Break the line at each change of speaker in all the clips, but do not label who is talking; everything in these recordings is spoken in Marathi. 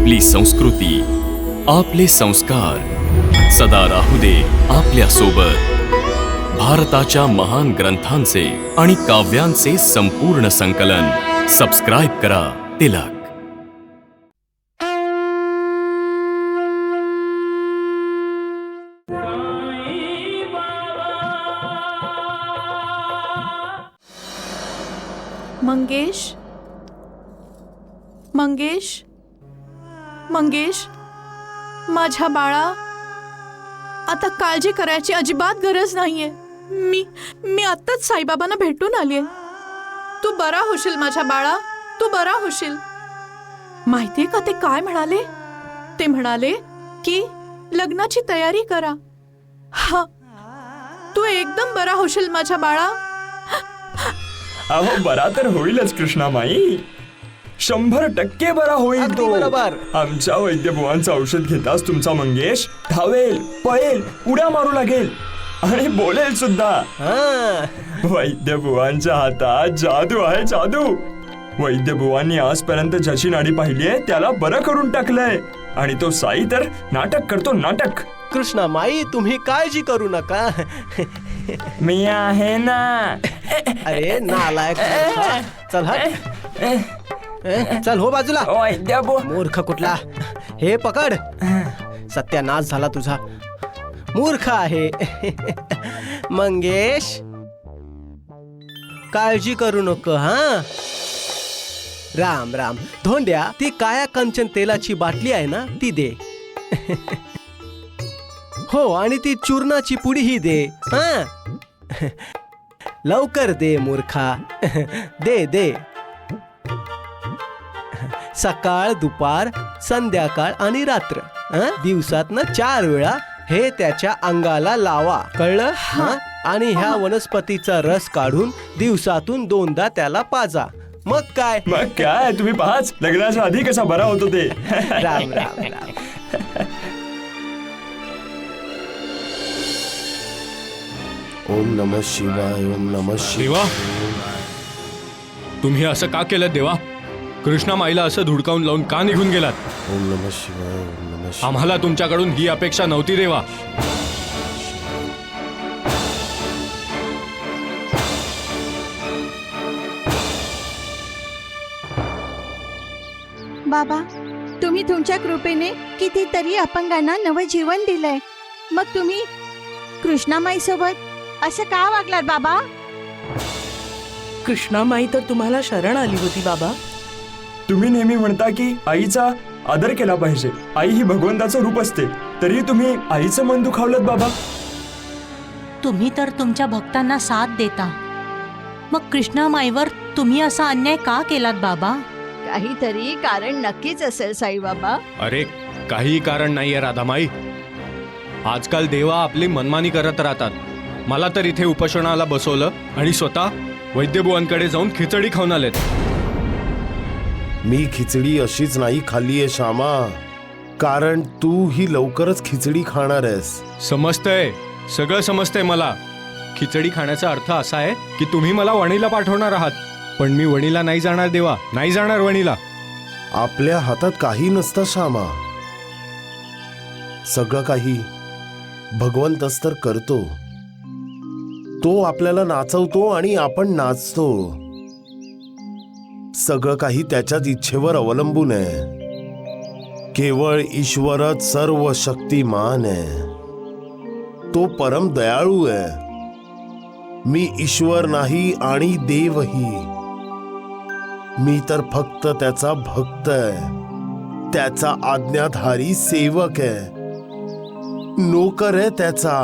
आपली संस्कृती, आपले संस्कार सदा राहू दे आपल्या सोबत. भारताच्या महान ग्रंथांचे आणि काव्यांचे संपूर्ण संकलन. सबस्क्राईब करा तिलक.
मंगेश, मंगेश, मंगेश, माझ्या बाळा, आता काळजी करायची अजिबात गरज नाहीये. मी आत्ताच साईबाबांना भेटून आलीये. तू बरा होशील माझ्या बाळा, तू बरा होशील. माहितीये का ते काय म्हणाले? ते म्हणाले की लग्नाची तयारी करा. हा, तू एकदम बरा होशील माझ्या बाळा.
अहो बरा तर होईलच कृष्णामाई, 100% बरा होईल तो.
बरोबर.
आमच्या वैद्यभुवांचं औषध घेताच तुमचा मंगेश धावेल, पळेल, उड्या मारू लागेल आणि बोलेल सुद्धा. वैद्यभुवांच्या हातात जादू आहे, जादू. वैद्यभुवांनी आजपर्यंत ज्याची नाडी पाहिलीये त्याला बरं करून टाकलंय. आणि तो साई तर नाटक करतो, नाटक.
कृष्णामाई, तुम्ही काळजी करू नका.
मी आहे ना.
अरे नालायक मूर्खा. चल चल हो बाजूला. मूर्ख कुठला, हे पकड. सत्यानाश झाला तुझा. मूर्ख आहे. मंगेश, काळजी करू नको. हा, राम राम. धोंड्या, ती काया कंचन तेलाची बाटली आहे ना, ती दे. हो, आणि ती चूर्णाची पुडीही दे. हा, लवकर दे मूर्खा. दे दे. सकाळ, दुपार, संध्याकाळ आणि रात्र, दिवसातनं 4 वेळा हे त्याच्या अंगाला लावा, कळलं? आणि ह्या वनस्पतीचा रस काढून दिवसातून 2दा त्याला पाजा. मग काय
तुम्ही पाहाच लग्नाच्या आधी कसा बरा होतो ते.
राम राम राम.
ओम नमः शिवाय. ओम नमः शिवाय.
देवा, तुम्ही असं का केलं देवा? कृष्णा माईला असं धुडकावून लावून का निघून गेलात?
ओम नमः शिवाय. ओम नमः शिवाय.
आम्हाला तुमच्याकडून ही अपेक्षा नव्हती देवा.
बाबा, तुम्ही तुमच्या कृपेने कितीतरी अपंगांना नवजीवन दिलंय. मग तुम्ही कृष्णामाई सोबत असं का वागलात बाबा?
कृष्णामाई तर तुम्हाला शरण आली होती बाबा.
तुम्ही नेहमी म्हणता की आईचा आदर केला पाहिजे, आई ही भगवंताचं रूप असते, तरी तुम्ही आईचं मन दुखावलत बाबा.
तुम्ही तर तुमच्या भक्तांना साथ देता, मग कृष्णामाईवर तुम्ही असा अन्याय का केलात बाबा?
काहीतरी कारण नक्कीच असेल साईबाबा.
अरे, काही कारण नाहीये राधामाई. आजकाल देवा आपली मनमानी करत राहतात. मला तर इथे उपोषणाला बसवलं आणि स्वतः वैद्यबुवांकडे जाऊन खिचडी खाऊन आलेत.
मी खिचडी अशीच नाही खाल्लीये श्यामा, कारण तू ही लवकरच खिचडी खाणार आहेस.
समजतंय, सगळं समजतंय मला. खिचडी खाण्याचा अर्थ असा आहे की तुम्ही मला वणीला पाठवणार आहात, पण मी वणीला नाही जाणार देवा, नाही जाणार वणीला.
आपल्या हातात काही नसतं श्यामा. सगळं काही भगवंतच तर करतो. तो आपल्याला नाचवतो आणि आपण नाचतो. सगळं काही त्याच्याच इच्छेवर अवलंबून आहे. केवळ ईश्वरच सर्व शक्तिमान आहे. तो परम दयाळू आहे. मी ईश्वर नाही आणि देवही. मी तर फक्त त्याचा भक्त आहे, त्याचा आज्ञाधारी सेवक आहे, नोकर आहे त्याचा.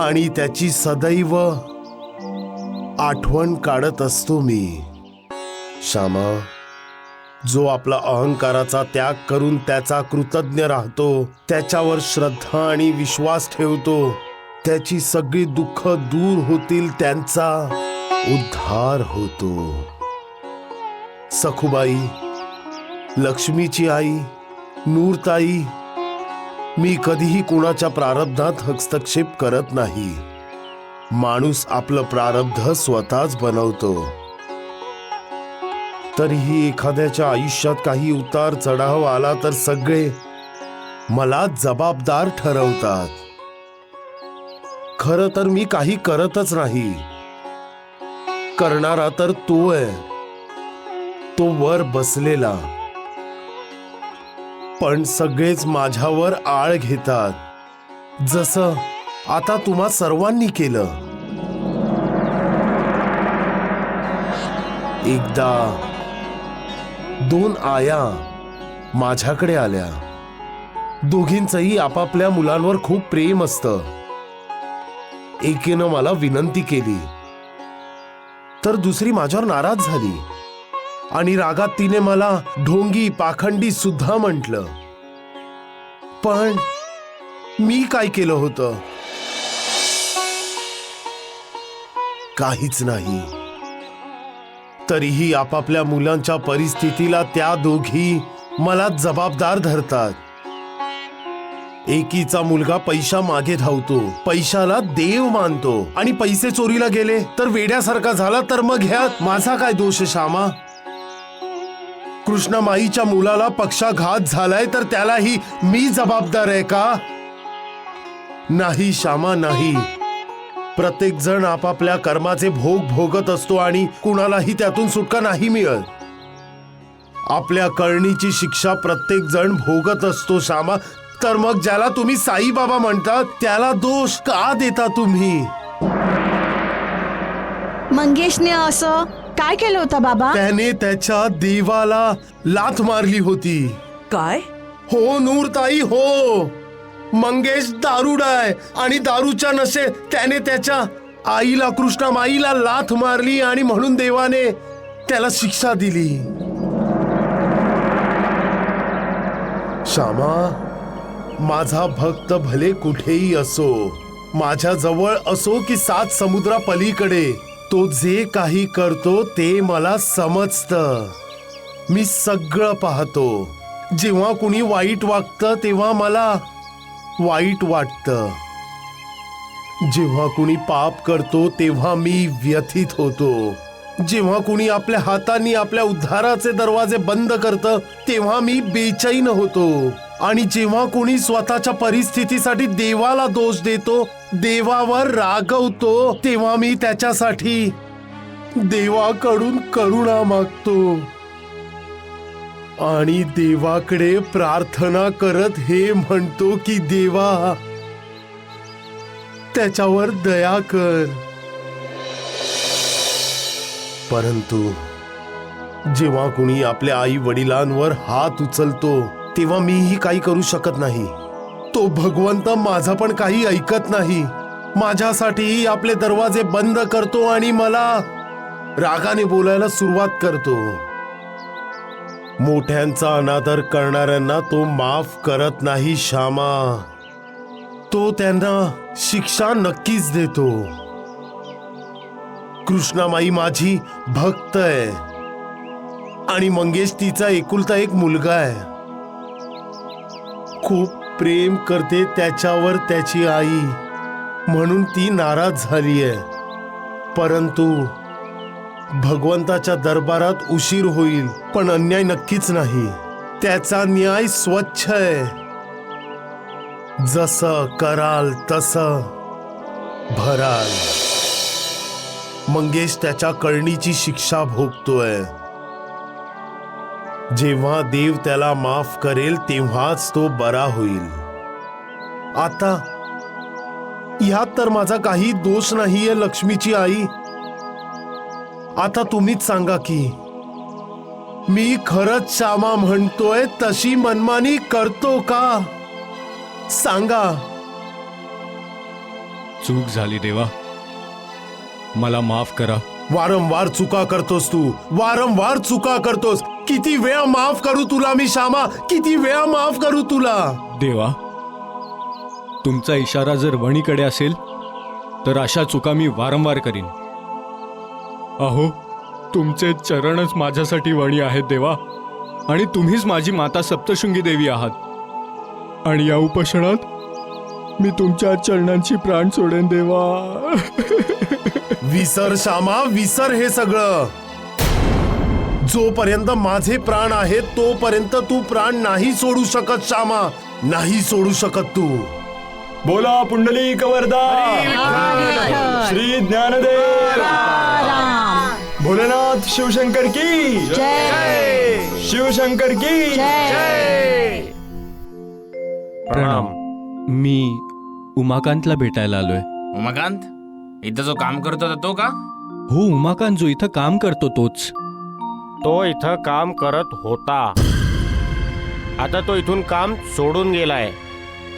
आणि त्याची सदैव आठवण काढत असतो मी. श्यामा, जो आपला अहंकाराचा त्याग करून त्याचा कृतज्ञ राहतो, त्याच्यावर श्रद्धा आणि विश्वास ठेवतो, त्याची सगळी दुःख दूर होतील, त्यांचा उद्धार होतो. सखुबाई, लक्ष्मीची आई, नूरताई, मी कधीही कुणाच्या प्रारब्धात हस्तक्षेप करत नाही. माणूस आपलं प्रारब्ध स्वतःच बनवतो. तरीही एखाद्याच्या आयुष्यात काही उतार चढाव आला तर सगळे मला जबाबदार ठरवतात. खरं तर मी काही करतच नाही. करणारा तर तो आहे, तो वर बसलेला. पण सगळेच माझ्यावर आळ घेतात, जसं आता तुम्हा सर्वांनी केलं. एकदा 2 आया माझ्याकडे आल्या. दोघींचंही आपापल्या मुलांवर खूप प्रेम असतं. एकीनं मला विनंती केली तर दुसरी माझ्यावर नाराज झाली आणि रागात तिने मला ढोंगी पाखंडी सुद्धा म्हटलं. पण मी काय केलं होतं? काहीच नाही. तरीही आपापल्या मुलांच्या परिस्थितीला त्या दोघी मला जबाबदार धरतात. एकीचा मुलगा पैसा मागे धावतो, पैशाला देव मानतो आणि पैसे चोरीला गेले तर वेड्यासारखा झाला तर मग ह्यात माझा काय दोष आहे श्यामा? कृष्णामाईच्या मुलाला पक्षाघात झालाय तर त्यालाही मी जबाबदार आहे का? नाही श्यामा, नाही. प्रत्येक जण आपापल्या कर्माचे भोग भोगत असतो आणि कुणालाही त्यातून सुटका नाही मिळत. आपल्या करणीची शिक्षा प्रत्येक जण भोगत असतो श्यामा. तर मग ज्याला तुम्ही साईबाबा म्हणतात त्याला दोष का देता तुम्ही?
मंगेशने असं काय केलं होतं बाबा?
त्याने त्याच्या देवाला लाथ मारली होती.
काय?
हो नूरताई, हो. मंगेश दारुडा आहे आणि दारूच्या नशेत त्याने त्याच्या आईला, कृष्णामाईला लाथ मारली आणि म्हणून देवाने त्याला शिक्षा दिली. श्यामा, माझा भक्त भले कुठेही असो, माझ्या जवळ असो की 7 समुद्रा पलीकडे, तो जे काही करतो ते मला समजतं. मी सगळं पाहतो. जेव्हा कुणी वाईट वागतं तेव्हा मला वाईट वाटतं. जेव्हा कुणी पाप करतो तेव्हा मी व्यथित होतो. जेव्हा कुणी आपल्या हातांनी आपल्या उद्धाराचे दरवाजे बंद करतं तेव्हा मी बेचैन होतो. आणि जेव्हा कुणी स्वतःच्या परिस्थितीसाठी देवाला दोष देतो, देवावर रागवतो, तेव्हा मी त्याच्यासाठी देवाकडून करुणा मागतो आणि देवाकडे प्रार्थना करत हे म्हणतो की देवा, त्याच्यावर दया कर. परंतु जेव्हा कुणी आपल्या आई वडिलांवर हात उचलतो तेव्हा मीही काही करू शकत नाही. तो भगवंत माझा पण काही ऐकत नाही. माझ्यासाठी आपले दरवाजे बंद करतो आणि मला रागाने बोलायला सुरुवात करतो. मोठ्यांचा अनादर करणाऱ्यांना तो माफ करत नाही श्यामा. तो त्यांना शिक्षा नक्कीच देतो. कृष्णामाई माझी भक्त आहे आणि मंगेश तिचा एकुलता एक मुलगा आहे. खूप प्रेम करते त्याच्यावर त्याची आई, म्हणून ती नाराज झाली आहे. परंतु भगवंताच्या दरबारात उशीर होईल, पण अन्याय नक्कीच नाही. त्याचा न्याय स्वच्छ आहे. जसं कराल तसं भराल. मंगेश त्याच्या करणीची शिक्षा भोगतोय. जेव्हा देव त्याला माफ करेल तेव्हाच तो बरा होईल. आता यात तर माझा काही दोष नाहीये लक्ष्मीची आई. आता तुम्हीच सांगा की मी खरंच श्यामा म्हणतोय तशी मनमानी करतो का? सांगा.
चूक झाली देवा, मला माफ करा.
वारंवार चुका करतोस तू, वारंवार चुका करतोस. किती वेळा माफ करू तुला मी श्यामा, किती वेळा माफ करू तुला?
देवा, तुमचा इशारा जर वणीकडे असेल तर अशा चुका मी वारंवार करीन. अहो, तुमचे चरणच माझ्यासाठी वणी आहेत देवा, आणि तुम्हीच माझी माता सप्तशृंगी देवी आहात. आणि या उपोषणात मी तुमच्या चरणांची प्राण सोडेन देवा.
विसर श्यामा, विसर हे सगळं. जोपर्यंत माझे प्राण आहेत तोपर्यंत तू प्राण नाही सोडू शकत श्यामा, नाही सोडू शकत तू.
बोला पुंडलिक वरदा, श्री ज्ञानदेव, भोलेनाथ शिवशंकर की जय, शिवशंकर की जय.
प्रणाम. मी उमाकांतला भेटायला आलोय.
उमाकांत, इथं जो काम करत होता तो का?
हो, उमाकांत जो इथं काम करतो तोच.
तो इथं काम करत होता, आता तो इथून काम सोडून गेलाय.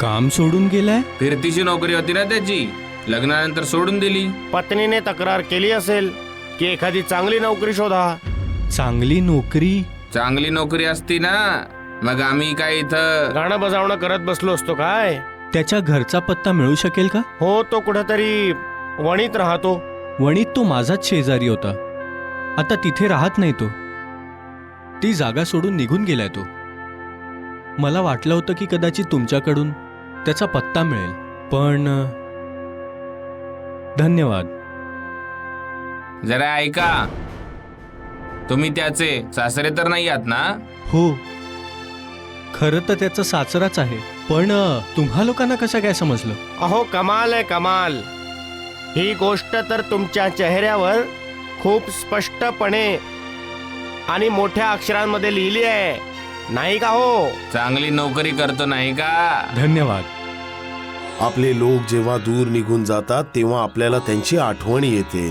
काम सोडून गेलाय?
फिरतीची नोकरी होती ना त्याची, लग्नानंतर सोडून दिली.
पत्नीने तक्रार केली असेल की एखादी चांगली नोकरी शोधा.
चांगली नोकरी?
चांगली नोकरी असती ना, मग आम्ही काय इथं
गाणं बजावणं करत बसलो असतो काय?
त्याच्या घरचा पत्ता मिळू शकेल का?
हो, तो कुठेतरी वणीत राहतो.
वणीत तो माझाच शेजारी होता, आता तिथे राहत नाही तो. ती जागा सोडून निघून गेलाय तो. मला वाटलं होतं की कदाचित तुमच्याकडून त्याचा पत्ता मिळेल, पण धन्यवाद.
जरा ऐका, तुम्ही त्याचे सासरे तर नाही आहात ना?
हो, खरं तर त्याचा सासराच आहे, पण तुम्हा लोकांना कसं काय समजलं?
अहो, कमाल आहे कमाल. ही गोष्ट तर तुमच्या चेहऱ्यावर खूप स्पष्टपणे आणि मोठ्या अक्षरांमध्ये लिहिली आहे, नाही का हो?
चांगली नोकरी करतो नाही का?
धन्यवाद.
आपले लोक जेव्हा दूर निघून जातात तेव्हा आपल्याला त्यांची आठवण येते.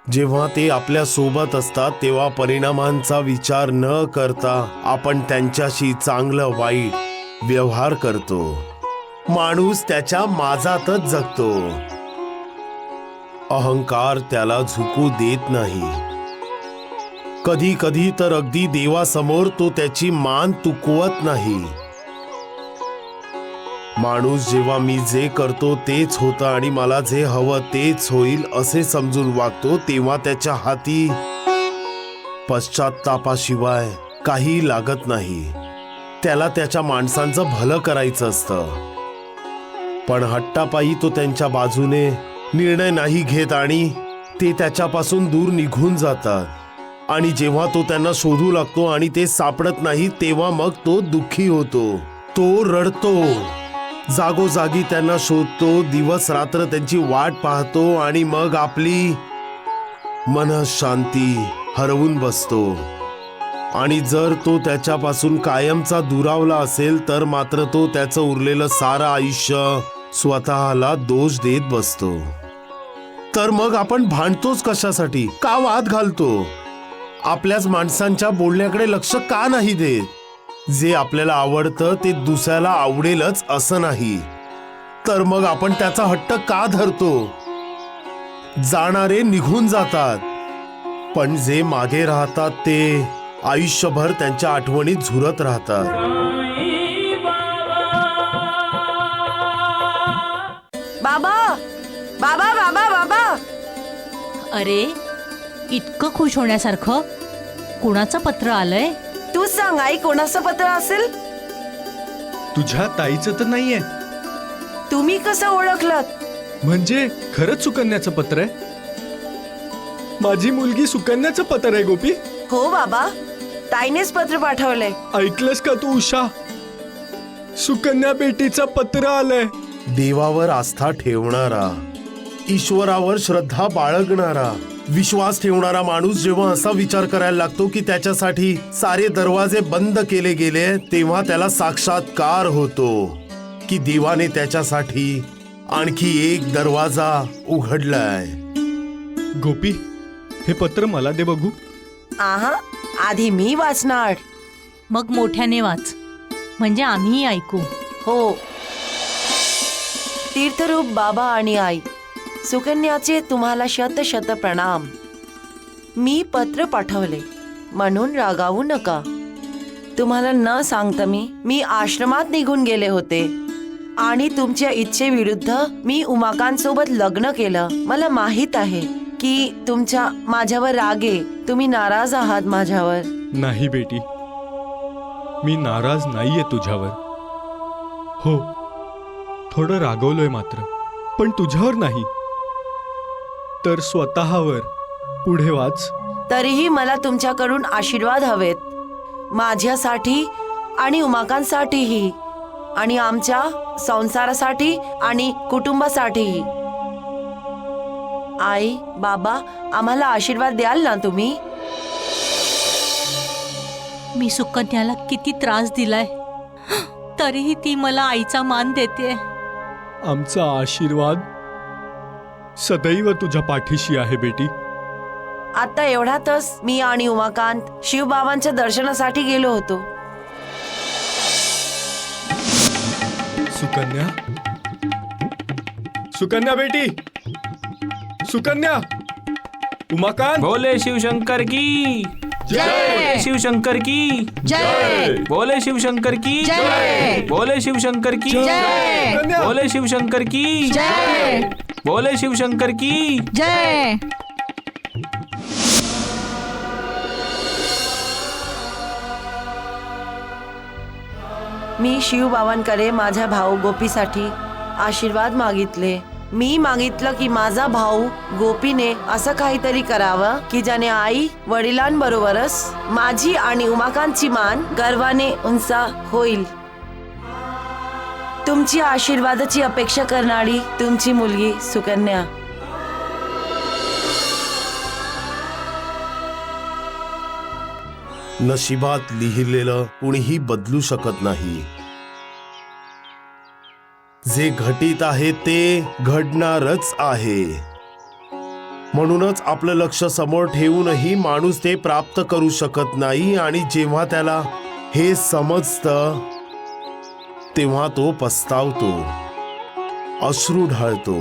जेव्हा ते आपल्या सोबत असतात तेव्हा परिणामांचा विचार न करता आपण त्यांच्याशी चांगलं वाईट व्यवहार करतो. माणूस त्याच्या माझातच जगतो. अहंकार त्याला झुकू देत नाही. कधी कधी तर अगदी देवासमोर तो त्याची मान तुकवत नाही. माणूस जेव्हा मी जे करतो तेच होतं आणि मला जे हवं तेच होईल असे समजून वागतो तेव्हा त्याच्या हाती पश्चात्तापाशिवाय काही लागत नाही. त्याला त्याच्या माणसांचं भलं करायचं असतं, पण हट्टापायी तो त्यांच्या बाजूने निर्णय नाही घेत आणि ते त्याच्यापासून दूर निघून जातात. आणि जेव्हा तो त्यांना शोधू लागतो आणि ते सापडत नाही तेव्हा मग तो दुःखी होतो. तो रडतो, जागोजागी त्यांना शोधतो, दिवस रात्र त्यांची वाट पाहतो आणि मग आपली मनःशांती हरवून बसतो. आणि जर तो त्याच्यापासून कायमचा दुरावला असेल तर मात्र तो त्याचं उरलेलं सारं आयुष्य स्वतःला दोष देत बसतो. तर मग आपण भांडतोच कशासाठी? का वाद घालतो? आपल्याच माणसांच्या बोलण्याकडे लक्ष का नाही देत? जे आपल्याला आवडतं ते दुसऱ्याला आवडेलच असं नाही, तर मग आपण त्याचा हट्ट का धरतो? जाणारे निघून जातात, पण जे मागे राहतात ते आयुष्यभर त्यांच्या आठवणीत झुरत राहतात.
बाबा बाबा बाबा बाबा.
अरे, इतकं खुश होण्यासारखं कुणाचं पत्र आलंय?
तू सांग आई, कोणाचं पत्र असेल?
तुझ्या ताईचं तर नाहीये.
तुम्ही कसं ओळखलं?
म्हणजे खरंच सुकन्याचं पत्र आहे? माझी मुलगी सुकन्याचं पत्र आहे गोपी.
हो बाबा, ताईनेच पत्र पाठवलंय.
ऐकलंस का तू उषा? सुकन्या बेटीचं पत्र आलंय.
देवावर आस्था ठेवणारा, ईश्वरावर श्रद्धा बाळगणारा, विश्वास ठेवणारा माणूस जेव्हा असा विचार करायला लागतो की त्याच्यासाठी सारे दरवाजे बंद केले गेले तेव्हा त्याला साक्षात्कार होतो की देवाने त्याच्यासाठी आणखी एक दरवाजा उघडलाय.
गोपी, हे पत्र मला दे बघू.
आहा, आधी मी वाचणार.
मग मोठ्याने वाच, म्हणजे आम्हीही ऐकू.
हो. तीर्थरूप बाबा आणि आई, सुकन्याचे तुम्हाला शत शत प्रणाम. मी पत्र पाठवले म्हणून रागावू नका. तुम्हाला न सांगता मी आश्रमात निघून गेले होते आणि तुमच्या इच्छेविरुद्ध मी उमाकांत सोबत लग्न केलं. मला माहित आहे की तुमच्या माझ्यावर राग आहे, तुम्ही नाराज आहात माझ्यावर.
नाही बेटी, मी नाराज नाहीये तुझ्यावर. हो, थोडं रागवलोय मात्र, पण तुझ्यावर नाही. तर स्वतःवर. पुढे वाच.
तरीही मला तुमच्याकडून आशीर्वाद हवेत, माझ्यासाठी आणि उमाकांसाठीही, आणि आमच्या संसारासाठी आणि कुटुंबासाठीही. आई, बाबा, आम्हाला आशीर्वाद द्याल ना तुम्ही?
मी सुकन्याला किती त्रास दिलाय, तरीही ती मला आईचा मान देते.
आमचा आशीर्वाद सदैव तुझ्या पाठीशी आहे बेटी.
आता एवढ्यातच मी आणि उमाकांत शिवबाबांच्या दर्शनासाठी गेलो होतो.
सुकन्या, सुकन्या बेटी, सुकन्या. उमाकांत.
बोले शिवशंकर की जय, शिवशंकर की
जय,
बोले शिवशंकर की
जय,
बोले शिवशंकर की
जय,
बोले शिवशंकर की
जय,
बोले शिवशंकर की.
जय.
मी शिवबाबांकडे माझ्या भाऊ गोपीसाठी आशीर्वाद मागितले. मी मागितलं की माझा भाऊ गोपीने असं काहीतरी करावं की ज्याने आई वडिलांबरोबरच माझी आणि उमाकांतची मान गर्वाने उंच होईल. तुमची आशीर्वादाची अपेक्षा करणारी तुमची मुलगी सुकन्या.
नशिबात लिहिलेलं कुणीही बदलू शकत नाही. जे घटित आहे ते घडणारच आहे. म्हणूनच आपलं लक्ष समोर ठेवूनही माणूस ते प्राप्त करू शकत नाही, आणि जेव्हा त्याला हे समजतं तेव्हा तो पस्तावतो, अश्रू ढाळतो.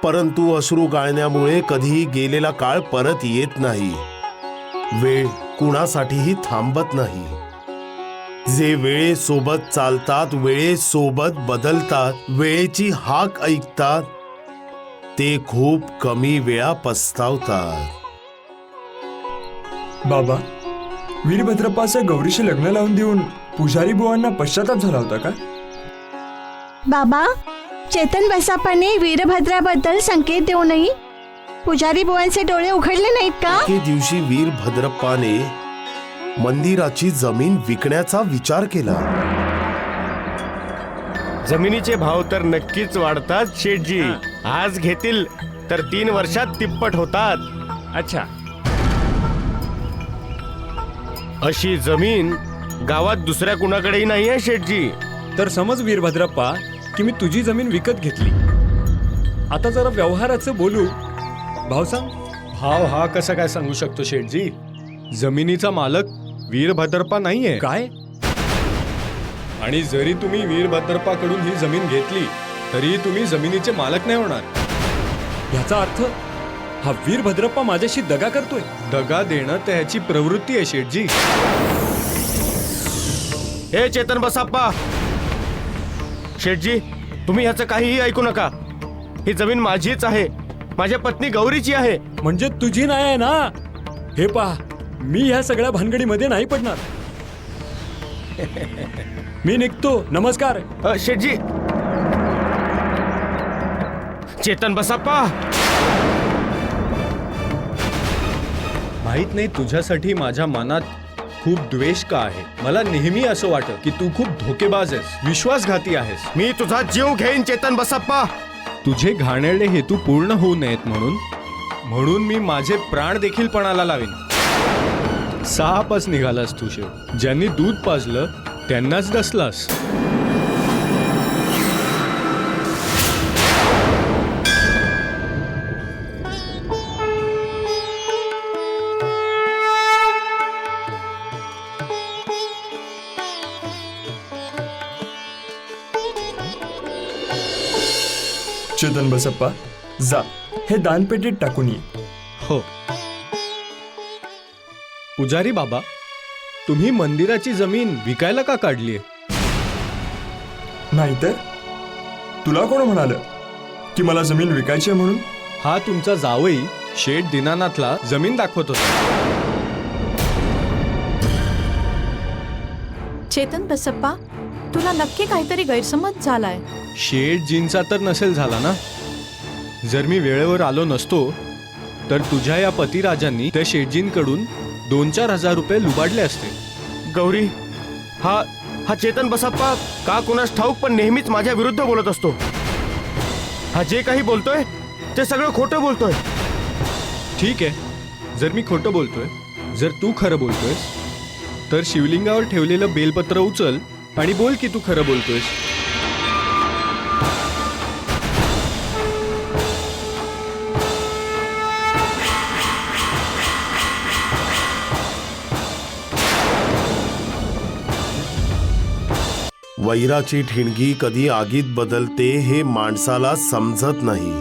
परंतु अश्रू गाळण्यामुळे कधीही गेलेला काळ परत येत नाही. वेळ कुणासाठीही थांबत नाही. जे वेळेसोबत चालतात, वेळेसोबत बदलतात, वेळेची हाक ऐकतात, ते खूप कमी वेळा पस्तावतात.
बाबा, वीरभद्रप्पाचं गौरीशी लग्न लावून देऊन पुजारी बुवांना पश्चाताप झाला होता का?
बाबा, चेतन बसापाने वीरभद्राबद्दल संकेत देऊनही पुजारी बुवांचे डोळे उघडले नाहीत का?
एके दिवशी वीरभद्रप्पाने मंदिराची जमीन विकण्याचा विचार केला.
जमिनीचे भाव तर नक्कीच वाढतात शेठजी. आज घेतील तर 3 वर्षात तिप्पट होतात.
अच्छा.
अशी जमीन गावात दुसऱ्या कुणाकडेही नाही आहे शेठजी.
तर समज वीरभद्रप्पा की मी तुझी जमीन विकत घेतली. आता जरा व्यवहाराचं बोलू. भाव सांग. भाव हा कसा काय सांगू शकतो शेठजी? जमिनीचा मालक वीरभद्रप्पा नाहीये. काय? आणि जरी तुम्ही वीरभद्रप्पाकडून ही जमीन घेतली तरी तुम्ही जमिनीचे मालक नाही होणार. याचा अर्थ हा वीरभद्रप्पा माझ्याशी दगा करतोय. दगा देणं त्याची प्रवृत्ती आहे शेठजी.
हे चेतन बसाप्पा, शेठजी तुम्ही ह्याचं काहीही ऐकू नका. ही जमीन माझीच आहे, माझ्या पत्नी गौरीची आहे.
म्हणजे तुझी नाही आहे ना? हे पहा, मी ह्या सगळ्या भानगडीमध्ये नाही पडणार. मी निघतो. नमस्कार.
शेठजी. चेतन बसाप्पा,
माहित नाही तुझ्यासाठी माझ्या मनात खूप द्वेष का आहे. मला नेहमी असं वाटतं की तू खूप धोकेबाज आहेस, विश्वासघाती आहेस.
मी तुझा जीव घेईन चेतन बसाप्पा.
तुझे घाणेरडे हेतू पूर्ण होऊ नयेत म्हणून मी माझे प्राण देखील पणाला लावेन. सापच निघालास तू शेव. ज्यांनी दूध पाजलं त्यांनाच डसलास.
चेतन बसप्पा, जा हे दानपेटीत टाकून ये.
हो. पुजारी बाबा, तुम्ही मंदिराची जमीन विकायला का काढलीये?
नाहीतर तुला कोण म्हणालं की मला जमीन विकायची आहे म्हणून?
हा तुमचा जावई शेठ दीनानाथला जमीन दाखवत होता.
चेतन बसप्पा, तुला नक्की काहीतरी गैरसमज झालाय.
शेठजींचा तर नसेल झाला ना? जर मी वेळेवर आलो नसतो तर तुझ्या या पतिराजांनी त्या शेटजींकडून 2-4 हजार रुपये लुबाडले असते.
गौरी, हा चेतन बसप्पा का कुणास ठाऊक पण नेहमीच माझ्या विरुद्ध बोलत असतो. हा जे काही बोलतोय ते सगळं खोटं बोलतोय.
ठीक आहे, जर मी खोटं बोलतोय, जर तू खरं बोलतोयस, तर शिवलिंगावर ठेवलेलं बेलपत्र उचल आणि बोल की तू खरं बोलतोयस.
वैराची ठिणगी कधी आगीत बदलते हे माणसाला समजत नाही.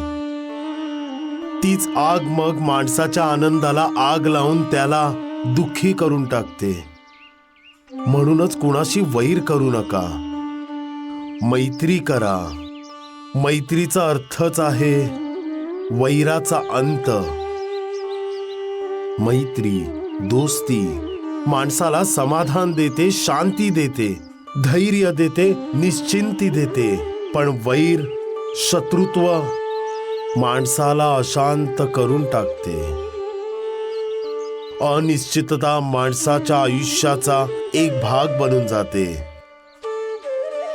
तीच आग मग माणसाच्या आनंदाला आग लावून त्याला दुःखी करून टाकते. म्हणूनच कुणाशी वैर करू नका, मैत्री करा. मैत्रीचा अर्थच आहे वैराचा अंत. मैत्री, दोस्ती माणसाला समाधान देते, शांती देते, धैर्य देते, निश्चिंती देते. पण वैर, शत्रुत्व माणसाला अशांत करून टाकते. अनिश्चितता माणसाच्या आयुष्याचा एक भाग बनून जाते.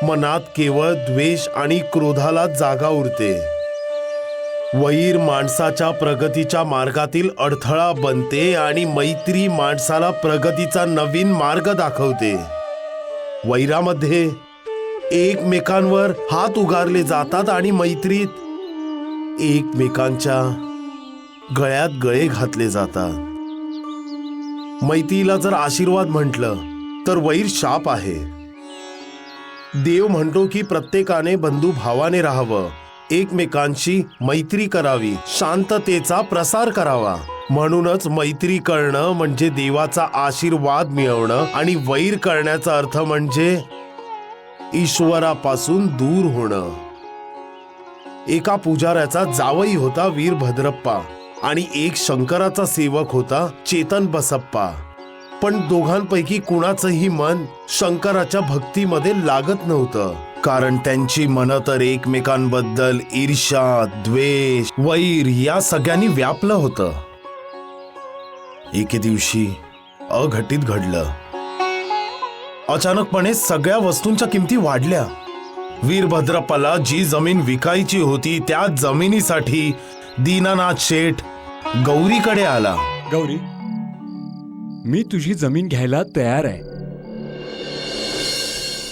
मनात केवळ द्वेष आणि क्रोधाला जागा उरते. वैर माणसाच्या प्रगतीच्या मार्गातील अडथळा बनते आणि मैत्री माणसाला प्रगतीचा नवीन मार्ग दाखवते. वैरामध्ये एकमेकांवर हात उगारले जातात आणि मैत्रीत एकमेकांच्या गळ्यात गळे घातले जातात. मैत्रीला जर आशीर्वाद म्हटलं तर वैर शाप आहे. देव म्हणतो की प्रत्येकाने बंधू भावाने राहावं, एकमेकांशी मैत्री करावी, शांततेचा प्रसार करावा. म्हणूनच मैत्री करणं म्हणजे देवाचा आशीर्वाद मिळवणं आणि वैर करण्याचा अर्थ म्हणजे ईश्वरापासून दूर होणं. एका पुजाऱ्याचा जावई होता वीरभद्रप्पा आणि एक शंकराचा सेवक होता चेतन बसप्पा. पण दोघांपैकी कुणाचंही मन शंकराच्या भक्तीमध्ये लागत नव्हतं, कारण त्यांची मनं तर एकमेकांबद्दल ईर्ष्या, द्वेष, वैर या सगळ्यांनी व्यापलं होतं. एके दिवशी अघटित घडलं. अचानकपणे सगळ्या वस्तूंच्या किमती वाढल्या. वीरभद्रप्पाला जी जमीन विकायची होती त्या जमिनीसाठी दीनानाथ शेठ गौरीकडे आला.
गौरी, मी तुझी जमीन घ्यायला तयार आहे.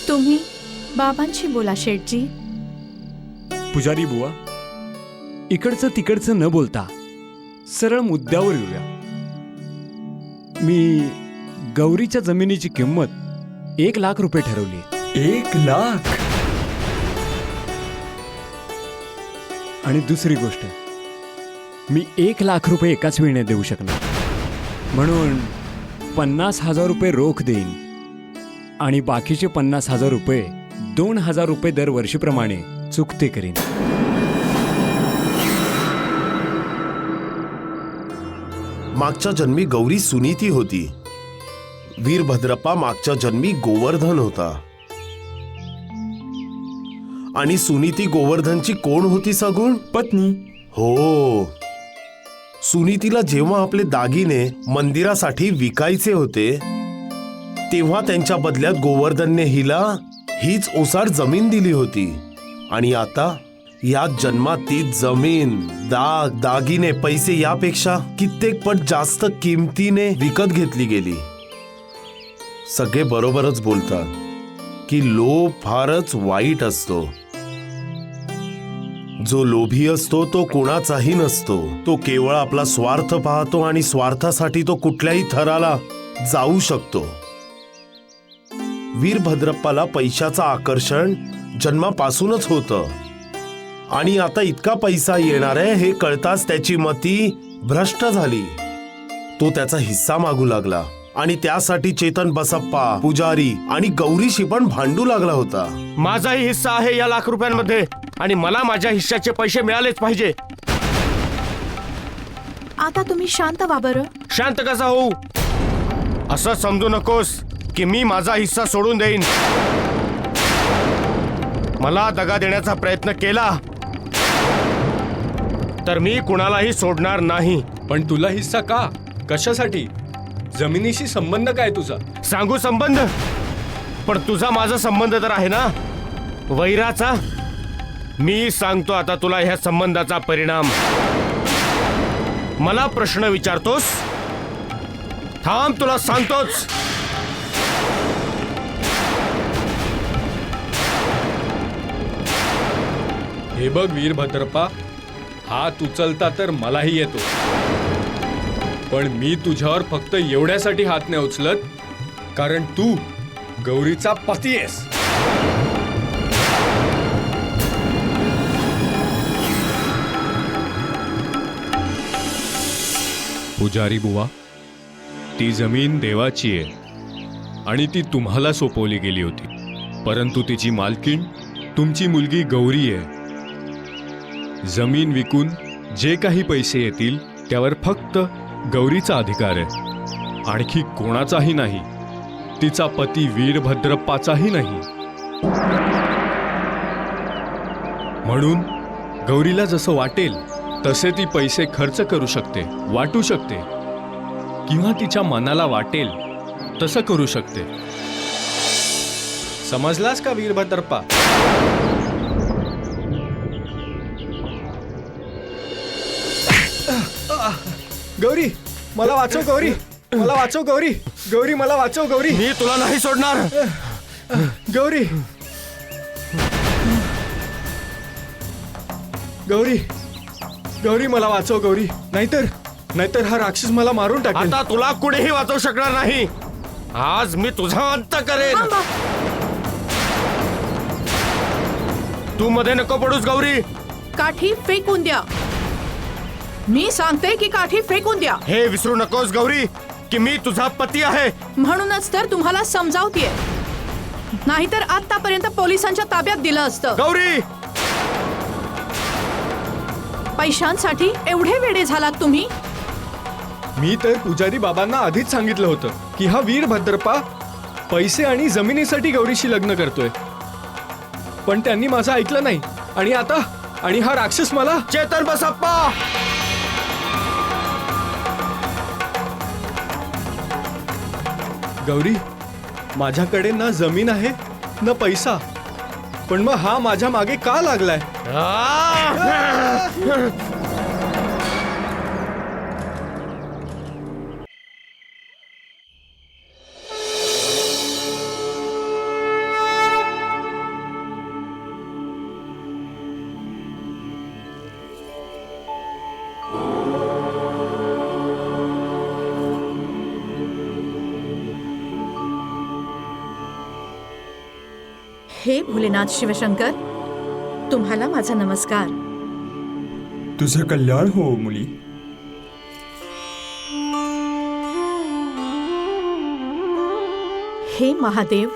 तुम्ही बाबांशी बोला शेठजी.
पुजारी बुवा, इकडचं तिकडचं न बोलता सरळ मुद्द्यावर येऊया. मी गौरीच्या जमिनीची किंमत 1 लाख रुपये ठरवली.
1 लाख?
आणि दुसरी गोष्ट, मी 1 लाख रुपये एकाच वेळेने देऊ शकणार, म्हणून 50,000 रुपये रोख देईन आणि बाकीचे 50,000 रुपये 2,000 रुपये दरवर्षीप्रमाणे चुकते करीन.
मागच्या जन्मी गौरी सुनीती होती. वीरभद्रप्पा मागच्या जन्मी गोवर्धन होता. आणि सुनीती गोवर्धनची कोण होती सगुण?
पत्नी.
हो. सुनीतीला जेव्हा आपले दागिने मंदिरासाठी विकायचे होते तेव्हा त्यांच्या बदल्यात गोवर्धनने हिला हीच ओसाड जमीन दिली होती. आणि आता या जन्मात ती जमीन, दागिने, पैसे यापेक्षा कित्येक पट जास्त किमतीने विकत घेतली गेली. सगळे बरोबरच बोलतात की लोभ फारच वाईट असतो. जो लोभी असतो तो कोणाचाही नसतो. तो केवळ आपला स्वार्थ पाहतो आणि स्वार्थासाठी तो कुठल्याही थराला जाऊ शकतो. वीरभद्रप्पाला पैशाचं आकर्षण जन्मापासूनच होतं आणि आता इतका पैसा येणार आहे हे कळताच त्याची मती भ्रष्ट झाली. तो त्याचा हिस्सा मागू लागला आणि त्यासाठी चेतन बसप्पा, पुजारी आणि गौरीशी पण भांडू लागला होता.
माझाही हिस्सा आहे या लाख रुपयांमध्ये आणि मला माझ्या हिस्साचे पैसे मिळालेच पाहिजे.
आता तुम्ही शांत व्हा बरं.
शांत कसा होऊ? असं समजू नकोस की मी माझा हिस्सा सोडून देईन. मला दगा देण्याचा प्रयत्न केला तर मी कुणालाही सोडणार नाही.
पण तुला हिस्सा का? कशासाठी? जमिनीशी संबंध काय तुझा?
सांगू संबंध? पण तुझा माझा संबंध तर आहे ना, वैराचा. मी सांगतो आता तुला ह्या संबंधाचा परिणाम. मला प्रश्न विचारतोस? थांब, तुला सांगतोच.
हे बघ वीरभद्रप्पा, हात उचलता तर मलाही येतो, पण मी तुझ्यावर फक्त एवढ्यासाठी हात नाही उचलत कारण तू गौरीचा पती आहेस. पुजारी बुवा, ती जमीन देवाची आहे आणि ती तुम्हाला सोपवली गेली होती, परंतु तिची मालकीण तुमची मुलगी गौरी आहे. जमीन विकून जे काही पैसे येतील त्यावर फक्त गौरीचा अधिकार आहे, आणखी कोणाचाही नाही. तिचा पती वीरभद्रप्पाचाही नाही. म्हणून गौरीला जसं वाटेल तसे ती पैसे खर्च करू शकते, वाटू शकते, किंवा तिच्या मनाला वाटेल तसं करू शकते.
समजलास का वीरभद्रप्पा? गौरी, मला वाचव गौरी, मला वाचव गौरी, गौरी मला वाचव गौरी.
मी तुला नाही सोडणार.
गौरी, गौरी, गौरी मला वाचव गौरी, नाहीतर हा राक्षस मला मारून टाकेल.
आता तुला कुणीही वाचवू शकणार नाही. आज मी तुझा अंत करेन. तू मध्ये नको पडूस गौरी.
काठी फेकून द्या. मी सांगते की काठी फेकून द्या.
हे विसरू नकोस गौरी की मी तुझा पती आहे.
म्हणूनच तर तुम्हाला समजावतीये, नाहीतर आतापर्यंत पोलिसांच्या ताब्यात दिलं असतं.
गौरी,
पैशांसाठी एवढे वेडे झालात तुम्ही?
मी तर पुजारी बाबांना आधीच सांगितलं होतं की हा वीरभद्रप्पा पैसे आणि जमिनीसाठी गौरीशी लग्न करतोय, पण त्यांनी माझं ऐकलं नाही. आणि आता हा राक्षस मला.
चेतन बसप्पा,
गौरी, माझ्याकडे ना जमीन आहे न पैसा, पण मग हा माझ्या मागे का लागलाय?
हे भोलेनाथ शिवशंकर, तुम्हाला माझा नमस्कार.
तुझं कल्याण हो मुली.
हे महादेव,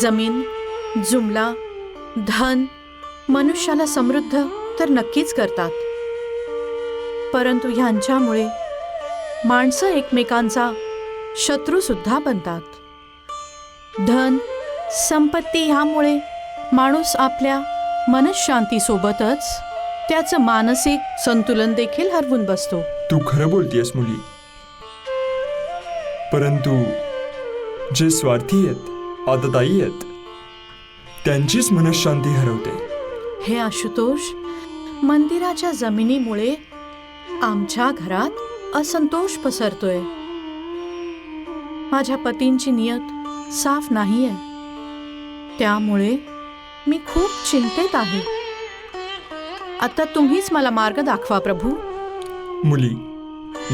जमीन, जुमला, धन मनुष्याला समृद्ध तर नक्कीच करतात, परंतु ह्यांच्यामुळे माणसं एकमेकांचा शत्रू सुद्धा बनतात. धन, संपत्ती ह्यामुळे माणूस आपल्या मनशांतीसोबतच त्याचं मानसिक संतुलन देखील हरवून बसतो.
तू खरं बोलतीयस मुली, परंतु जे स्वार्थी आहेत, आदताई आहेत, त्यांचीच मनशांती हरवते.
हे आशुतोष, मंदिराच्या जमिनीमुळे आमच्या घरात असंतोष पसरतोय. माझ्या पतींची नियत साफ नाहीये, त्यामुळे मी खूप चिंतेत आहे. आता तुम्हीच मला मार्ग दाखवा प्रभू.
मुली,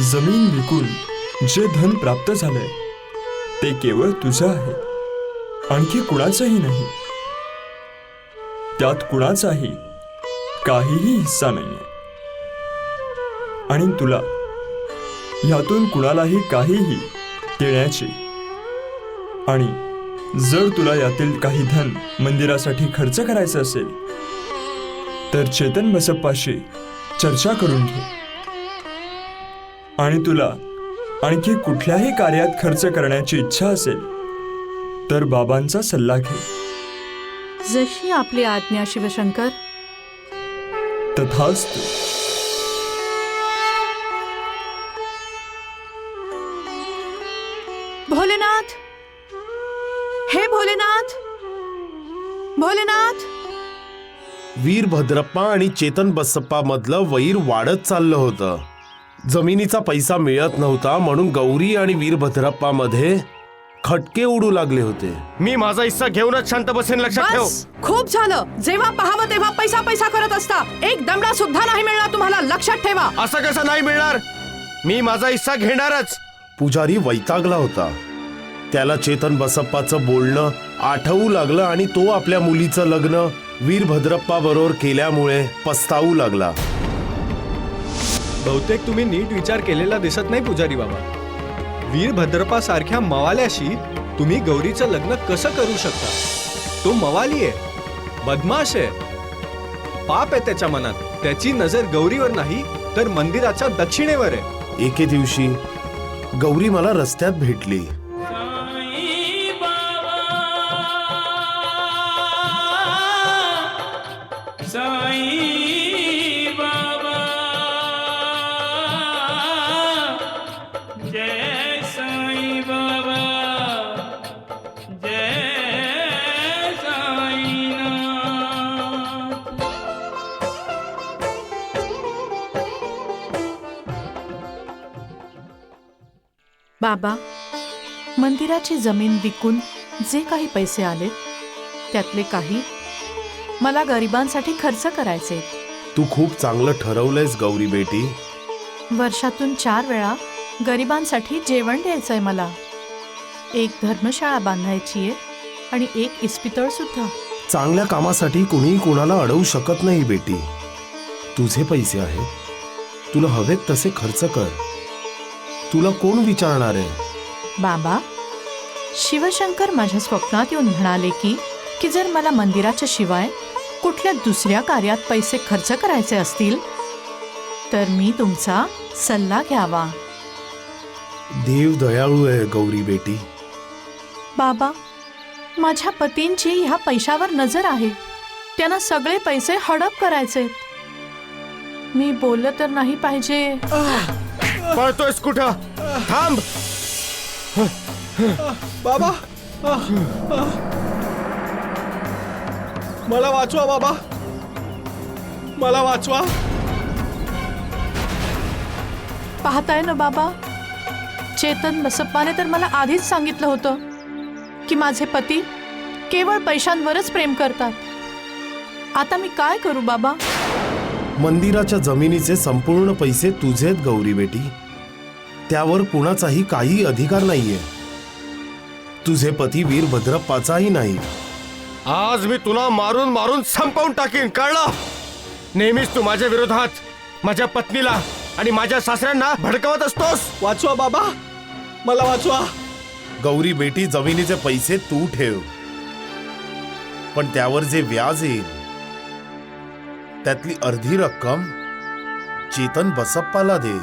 जमीन विकून जे धन प्राप्त झालंय ते केवळ तुझं आहे, आणखी कुणाचंही नाही. त्यात कुणाचाही काहीही हिस्सा नाहीये, आणि तुला ह्यातून कुणालाही काहीही देण्याची, आणि जर तुला यातील काही धन मंदिरासाठी खर्च करायचं असेल तर चेतन बसप्पाशी चर्चा करून घे. आणि तुला आणखी कुठल्याही कार्यात खर्च करण्याची इच्छा असेल तर बाबांचा सल्ला घे.
जशी आपली आज्ञा शिवशंकर.
तथास्तु.
भोलेनाथ, हे भोलेनाथ, भोलेनाथ.
वीरभद्रप्पा आणि चेतन बसप्पा मधलं वैर वाढत चाललं होतं. जमिनीचा पैसा मिळत नव्हता म्हणून गौरी आणि वीरभद्रप्पा मध्ये खटके उडू लागले होते.
मी माझा हिस्सा घेऊनच शांत बसेन, लक्षात ठेव.
बस, खूप झालं. जेव्हा पाहावं तेव्हा पैसा पैसा करत असता. एक दमडा सुद्धा नाही मिळणार तुम्हाला, लक्षात ठेवा.
असं कसं नाही मिळणार? मी माझा हिस्सा घेणारच.
पुजारी वैतागला होता. त्याला चेतन बसप्पाचं बोलणं आठवू लागलं आणि तो आपल्या मुलीचं लग्न वीरभद्रप्पा बरोबर केल्यामुळे पस्तावू लागला.
बहुतेक तुम्ही नीट विचार केलेला दिसत नाही पुजारी बाबा. वीरभद्रप्पा सारख्या मवाल्याशी तुम्ही गौरीचं लग्न कसं करू शकता? तो मवाली आहे, बदमाश आहे, पाप आहे त्याच्या मनात. त्याची नजर गौरीवर नाही तर मंदिराच्या दक्षिणेवर आहे.
एके दिवशी गौरी मला रस्त्यात भेटली.
बाबा, मंदिराची जमीन विकून जे काही पैसे आले त्यातले काही मला गरिबांसाठी खर्च करायचे.
तू खूप चांगलं ठरवलंयस गौरी बेटी.
वर्षातून 4 वेळा गरिबांसाठी जेवण द्यायचंय मला. एक धर्मशाळा बांधायची आहे आणि एक इस्पितळ सुद्धा.
चांगल्या कामासाठी कुणीही कुणाला अडवू शकत नाही बेटी. तुझे पैसे आहेत, तुला हवेत तसे खर्च कर. तुला कोण विचारणार आहे?
बाबा, शिवशंकर माझ्या स्वप्नात येऊन म्हणाले की जर मला मंदिराच्या शिवाय कुठल्या दुसऱ्या कार्यात पैसे खर्च करायचे असतील तर मी तुमचा सल्ला घ्यावा.
देव दयाळू आहे गौरी बेटी.
बाबा, माझ्या पतींची ह्या पैशावर नजर आहे. त्यांना सगळे पैसे हडप करायचे. मी बोललं तर नाही पाहिजे.
पळतोयस कुठं? थांब.
बाबा, मला वाचवा बाबा, मला वाचवा.
पाहताय ना बाबा, चेतन बसप्पाने तर मला आधीच सांगितलं होतं की माझे पती केवळ पैशांवरच प्रेम करतात. आता मी काय करू बाबा?
मंदिराच्या जमिनीचे संपूर्ण पैसे तुझेत गौरी बेटी. त्यावर कुणाचाही काही अधिकार नाहीये. तुझे पती वीरभद्रप्पाचाही नाही.
आज मी तुला मारून मारून संपवून टाकीन, कळलं? नेहमीच तू माझ्या विरोधात माझ्या पत्नीला आणि माझ्या सासऱ्यांना भडकवत असतोस.
वाचवा बाबा, मला वाचवा.
गौरी बेटी, जमिनीचे पैसे तू ठेव, पण त्यावर जे व्याज येईल त्यातली अर्धी रक्कम चेतन बसप्पाला दे.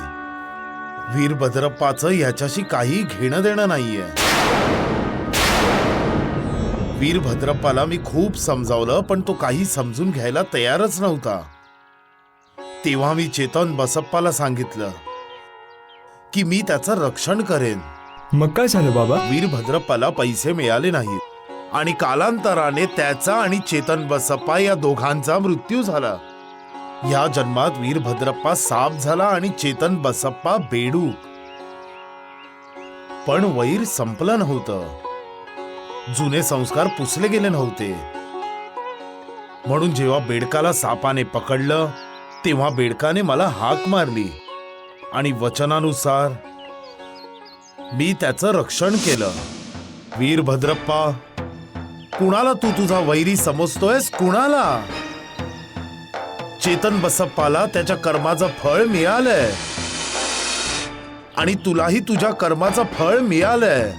वीरभद्रप्पाचं ह्याच्याशी काही घेणं देणं नाहीये. वीरभद्रप्पाला मी खूप समजावलं पण तो काही समजून घ्यायला तयारच नव्हता. तेव्हा मी चेतन बसप्पाला सांगितलं की मी त्याचं रक्षण करेन.
मग काय झालं बाबा?
वीरभद्रप्पाला पैसे मिळाले नाहीत आणि कालांतराने त्याचा आणि चेतन बसप्पा या दोघांचा मृत्यू झाला. या जन्मात वीरभद्रप्पा साप झाला आणि चेतन बसप्पा बेडूक. पण वैर संपलं नव्हतं. जुने संस्कार पुसले गेले नव्हते. म्हणून जेव्हा बेडकाला सापाने पकडलं तेव्हा बेडकाने मला हाक मारली आणि वचनानुसार मी त्याचं रक्षण केलं. वीरभद्रप्पा, कुणाला तू तुझा वैरी समजतोयस? कुणाला? चेतन बसप्पाला त्याच्या कर्माचं फळ मिळालंय आणि तुलाही तुझ्या कर्माचं फळ मिळालंय.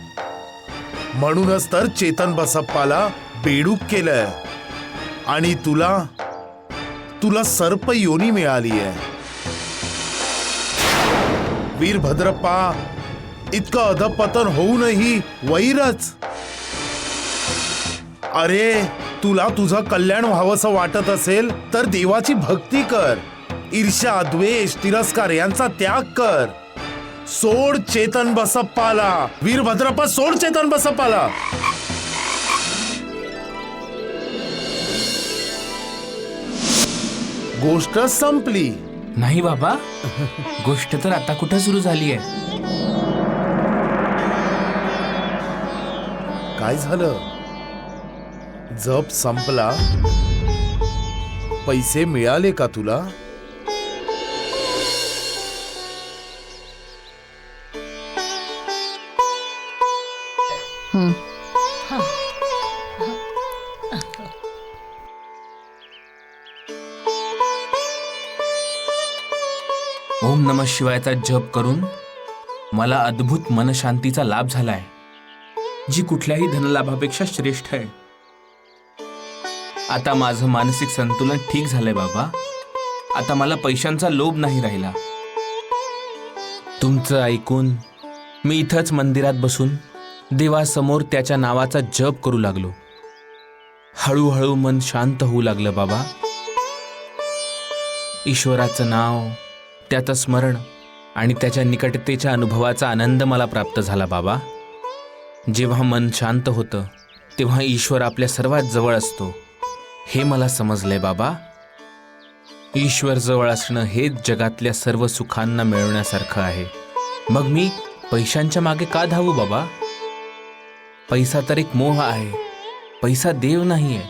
म्हणूनच तर चेतन बसप्पाला बेडूक केलंय आणि तुला सर्प योनी मिळाली आहे. वीरभद्रप्पा, इतकं अधपतन होऊनही वैरच. अरे, तुला तुझं कल्याण व्हावंसं वाटत असेल तर देवाची भक्ती कर. ईर्ष्या, द्वेष, तिरस्कार यांचा त्याग कर. सोड चेतन बसप्पाला. वीरभद्रप्पा सोड चेतन बसप्पाला. गोष्ट संपली.
नाही बाबा, गोष्ट तर आता कुठं सुरू झाली आहे.
काय झालं? जप संपला. पैसे मिळाले का तुला?
ओम नमः शिवायचा जप करून मला अद्भुत मनशांतीचा लाभ झालाय, जी कुठल्याही धनलाभापेक्षा श्रेष्ठ आहे. आता माझं मानसिक संतुलन ठीक झालंय बाबा. आता मला पैशांचा लोभ नाही राहिला. तुमचं ऐकून मी इथंच मंदिरात बसून देवासमोर त्याच्या नावाचा जप करू लागलो. हळूहळू मन शांत होऊ लागलं बाबा. ईश्वराचं नाव, त्याचं स्मरण आणि त्याच्या निकटतेच्या अनुभवाचा आनंद मला प्राप्त झाला बाबा. जेव्हा मन शांत होतं तेव्हा ईश्वर आपल्या सर्वात जवळ असतो, हे मला समजलंय बाबा. ईश्वर जवळ असणं हेच जगातल्या सर्व सुखांना मिळवण्यासारखं आहे. मग मी पैशांच्या मागे का धावू बाबा? पैसा तर एक मोह आहे, पैसा देव नाहीये.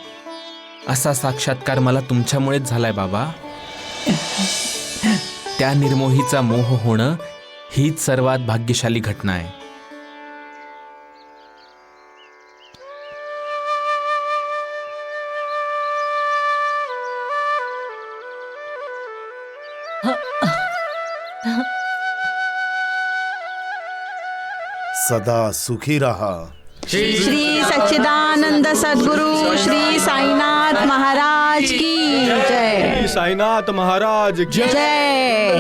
असा साक्षात्कार मला तुमच्यामुळेच झालाय बाबा. त्या निर्मोहीचा मोह होणं हीच सर्वात भाग्यशाली घटना आहे.
सदा सुखी रहा.
श्री सच्चिदानंद सद्गुरु श्री साईनाथ महाराज की जय.
साईनाथ महाराज की
जय.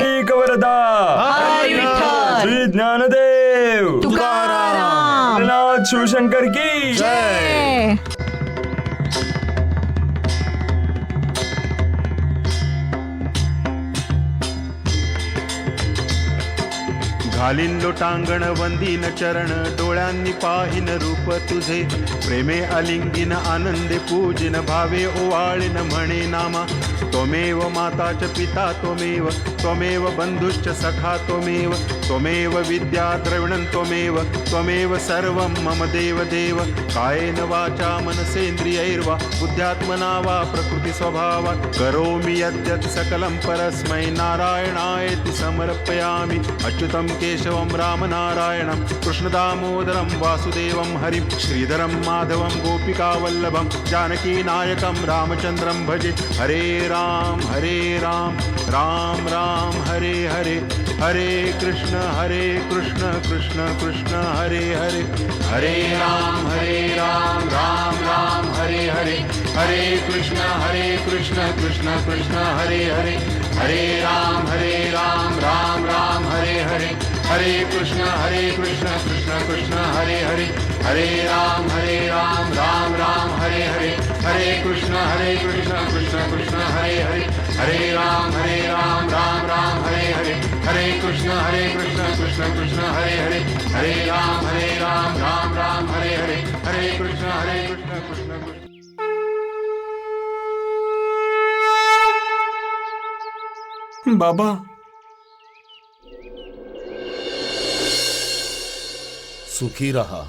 एक वरदा.
हरी विठ्ठल.
श्री ज्ञानदेव
तुकाराम.
नाथ शिवशंकर की
जय.
घालीन लोटांगण वंदीन चरण डोळ्यांनी पाहिन रूप तुझे प्रेमे अलिंगिन आनंदे पूजिन भावे ओवाळीन म्हणे नामा त्वमेव माता च पिता त्वमेव त्वमेव बंधुश्च सखा त्वमेव विद्या द्रविणं त्वमेव सर्वं मम देव देव कायेन वाचा मनसेन्द्रियैर्वा बुद्ध्यात्मना वा प्रकृति स्वभावात् करोमि यद्यत् सकलं परस्मै नारायणायेति समर्पयामि अच्युतं केशवं रामनारायणं कृष्णदामोदरं वासुदेवं हरिं श्रीधरं माधवं गोपिकावल्लभं जानकीनायकं रामचन्द्रं भजे. हरे राम राम राम हरे हरे हरे कृष्ण कृष्ण कृष्ण हरे हरे हरे राम राम राम हरे हरे हरे कृष्ण कृष्ण कृष्ण हरे हरे हरे राम राम राम हरे हरे हरे कृष्ण कृष्ण कृष्ण हरे हरे हरे राम राम हरे हरे हरे कृष्ण कृष्ण कृष्ण हरे हरे हरे राम राम हरे हरे हरे कृष्ण कृष्ण कृष्ण हरे हरे हरे राम राम हरे हरे हरे कृष्ण कृष्ण कृष्ण.
बाबा,
सुखी रहा.